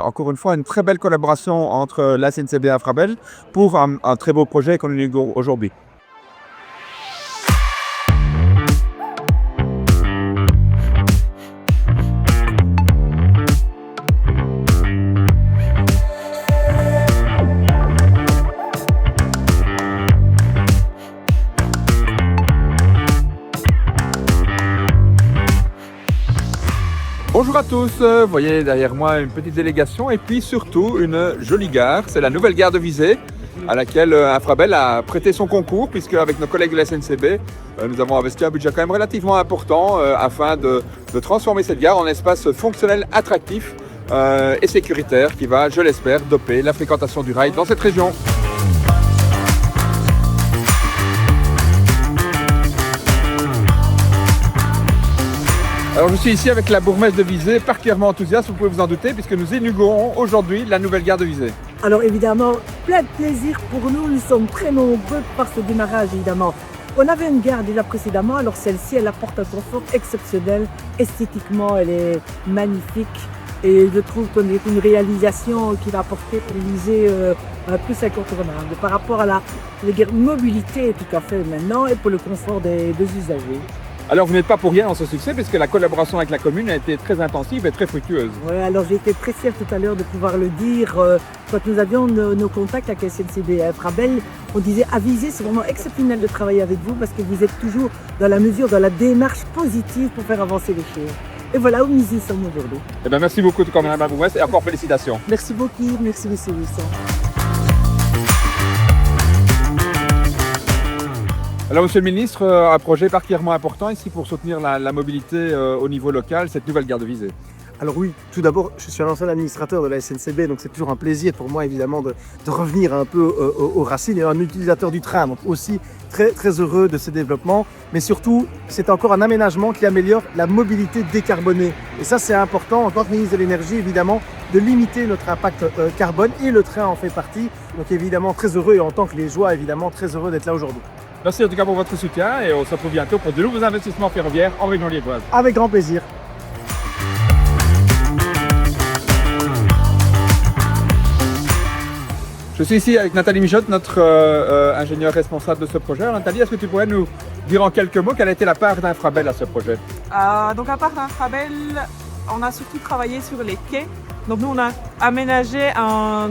encore une fois une très belle collaboration entre la SNCB et Infrabel pour un très beau projet qu'on inaugure aujourd'hui. Bonjour à tous, vous voyez derrière moi une petite délégation et puis surtout une jolie gare, c'est la nouvelle gare de Visé à laquelle Infrabel a prêté son concours puisque avec nos collègues de la SNCB nous avons investi un budget quand même relativement important afin de transformer cette gare en espace fonctionnel attractif et sécuritaire qui va, je l'espère, doper la fréquentation du rail dans cette région. Alors je suis ici avec la bourgmestre de Visé, particulièrement enthousiaste, vous pouvez vous en douter, puisque nous inaugurons aujourd'hui la nouvelle gare de Visé. Alors évidemment, plein de plaisir pour nous, nous sommes très nombreux par ce démarrage évidemment. On avait une gare déjà précédemment, alors celle-ci elle apporte un confort exceptionnel, esthétiquement elle est magnifique et je trouve qu'on est une réalisation qui va apporter pour Visé plus incontournable par rapport à la mobilité tout à fait maintenant et pour le confort des usagers. Alors vous n'êtes pas pour rien dans ce succès puisque la collaboration avec la commune a été très intensive et très fructueuse. Oui, alors j'ai été très fière tout à l'heure de pouvoir le dire. Quand nous avions nos contacts avec SNCB et Infrabel, on disait à Visé, c'est vraiment exceptionnel de travailler avec vous parce que vous êtes toujours dans la démarche positive pour faire avancer les choses. Et voilà où nous y sommes aujourd'hui. Eh bien, merci beaucoup quand même Madame la bourgmestre et encore félicitations. Merci beaucoup, merci monsieur Wilson. Alors Monsieur le Ministre, un projet particulièrement important ici pour soutenir la mobilité au niveau local, cette nouvelle gare de Visé. Alors oui, tout d'abord, je suis un ancien administrateur de la SNCB, donc c'est toujours un plaisir pour moi évidemment de revenir un peu aux racines et un utilisateur du train, donc aussi très, très heureux de ce développement. Mais surtout, c'est encore un aménagement qui améliore la mobilité décarbonée. Et ça, c'est important en tant que ministre de l'Énergie, évidemment, de limiter notre impact carbone et le train en fait partie. Donc évidemment, très heureux et en tant que les joies, évidemment, très heureux d'être là aujourd'hui. Merci en tout cas pour votre soutien et on se retrouve bientôt pour de nouveaux investissements ferroviaires en région liégeoise. Avec grand plaisir. Je suis ici avec Nathalie Mijotte, notre ingénieure responsable de ce projet. Alors, Nathalie, est-ce que tu pourrais nous dire en quelques mots quelle a été la part d'Infrabel à ce projet? Donc à part d'Infrabel, on a surtout travaillé sur les quais. Donc nous on a aménagé un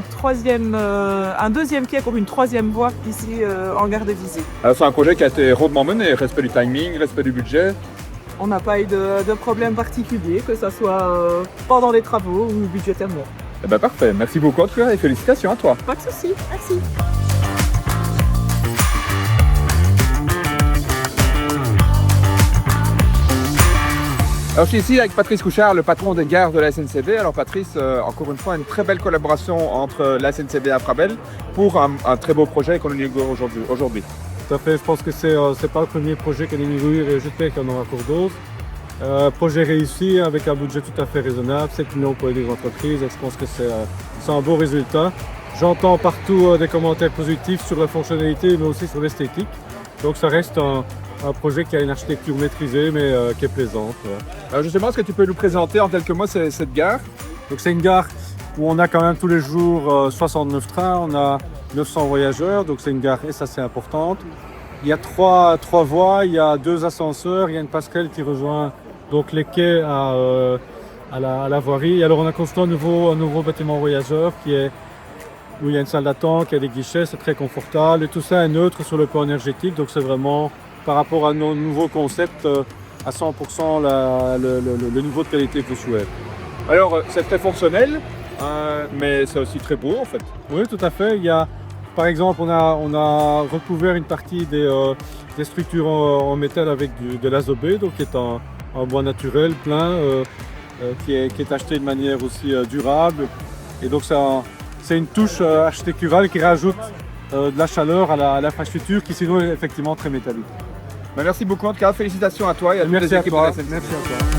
deuxième quai pour une troisième voie ici en gare de Visé. C'est un projet qui a été rondement mené, respect du timing, respect du budget. On n'a pas eu de problème particulier, que ce soit pendant les travaux ou budgétairement. Eh bien parfait, merci beaucoup en tout cas et félicitations à toi. Pas de souci, merci. Alors je suis ici avec Patrice Couchard, le patron des gares de la SNCB. Alors Patrice, encore une fois, une très belle collaboration entre la SNCB et Infrabel pour un très beau projet qu'on inaugure aujourd'hui. Tout à fait, je pense que c'est pas le premier projet qu'on inaugure et j'espère qu'il y en aura encore d'autres. Projet réussi avec un budget tout à fait raisonnable, 7 millions pour les entreprises et je pense que c'est un beau résultat. J'entends partout des commentaires positifs sur la fonctionnalité mais aussi sur l'esthétique. Donc ça reste un projet qui a une architecture maîtrisée mais qui est plaisante. Alors justement, est-ce que tu peux nous présenter en quelques mots cette gare? Donc c'est une gare où on a quand même tous les jours 69 trains, on a 900 voyageurs, donc c'est une gare assez importante. Il y a trois voies, il y a 2 ascenseurs, il y a une passerelle qui rejoint donc les quais à la voirie. Et alors on a construit un nouveau bâtiment voyageur où il y a une salle d'attente, il y a des guichets, c'est très confortable et tout ça est neutre sur le plan énergétique, donc c'est vraiment par rapport à nos nouveaux concepts à 100% le niveau de qualité que je souhaite. Alors c'est très fonctionnel, mais c'est aussi très beau en fait. Oui, tout à fait. Par exemple, on a recouvert une partie des structures en métal avec de l'azobé, donc qui est un bois naturel plein, qui est acheté de manière aussi durable. Et donc c'est une touche architecturale qui rajoute de la chaleur à l'infrastructure qui sinon est effectivement très métallique. Merci beaucoup en tout cas, félicitations à toi et à toutes les équipes de la SNCB. Merci à toi.